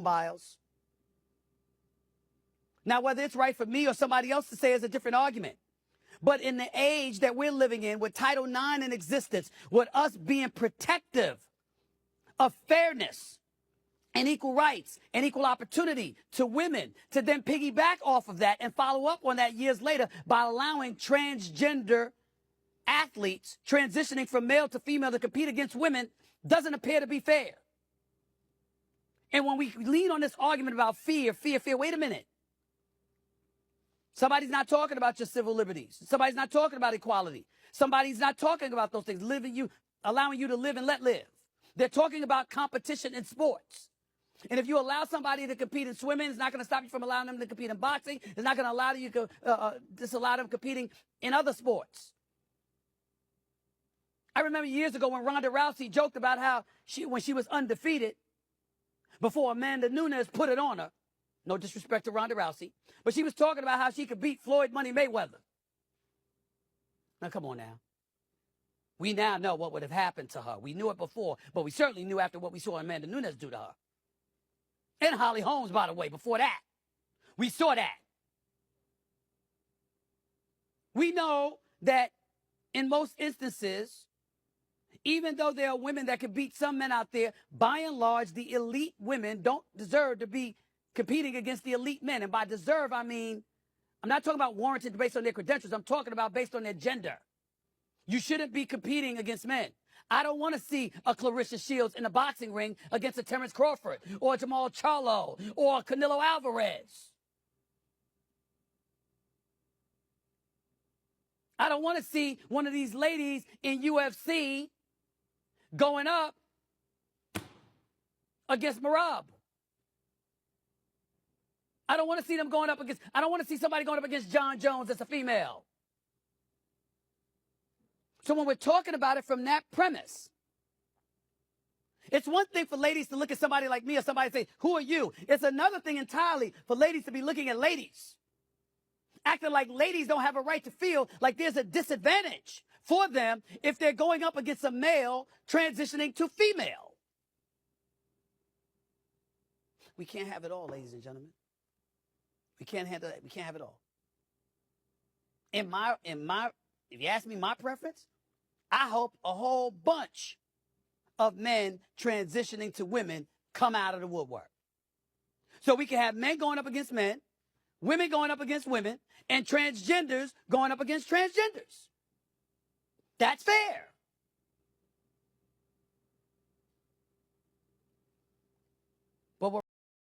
Biles. Now, whether it's right for me or somebody else to say is a different argument. But in the age that we're living in, with Title IX in existence, with us being protective of fairness and equal rights and equal opportunity to women, to then piggyback off of that and follow up on that years later by allowing transgender athletes transitioning from male to female to compete against women, doesn't appear to be fair. And when we lean on this argument about fear, wait a minute. Somebody's not talking about your civil liberties. Somebody's not talking about equality. Somebody's not talking about those things, allowing you to live and let live. They're talking about competition in sports. And if you allow somebody to compete in swimming, it's not going to stop you from allowing them to compete in boxing. It's not going to allow you to disallow them competing in other sports. I remember years ago when Ronda Rousey joked about how when she was undefeated, before Amanda Nunes put it on her, no disrespect to Ronda Rousey, but she was talking about how she could beat Floyd Money Mayweather. Now, come on now. We now know what would have happened to her. We knew it before, but we certainly knew after what we saw Amanda Nunes do to her. And Holly Holmes, by the way, before that. We saw that. We know that in most instances, even though there are women that can beat some men out there, by and large, the elite women don't deserve to be competing against the elite men. And by deserve, I mean, I'm not talking about warranted based on their credentials. I'm talking about based on their gender. You shouldn't be competing against men. I don't want to see a Clarissa Shields in a boxing ring against a Terrence Crawford or a Jamal Charlo or a Canelo Alvarez. I don't want to see one of these ladies in UFC going up against Marab. I don't want to see them going up against, I don't want to see somebody going up against John Jones as a female. So when we're talking about it from that premise, it's one thing for ladies to look at somebody like me or somebody say, who are you? It's another thing entirely for ladies to be looking at ladies, acting like ladies don't have a right to feel like there's a disadvantage for them if they're going up against a male transitioning to female. We can't have it all, ladies and gentlemen. We can't handle that. We can't have it all. If you ask me my preference, I hope a whole bunch of men transitioning to women come out of the woodwork. So we can have men going up against men, women going up against women, and transgenders going up against transgenders. That's fair.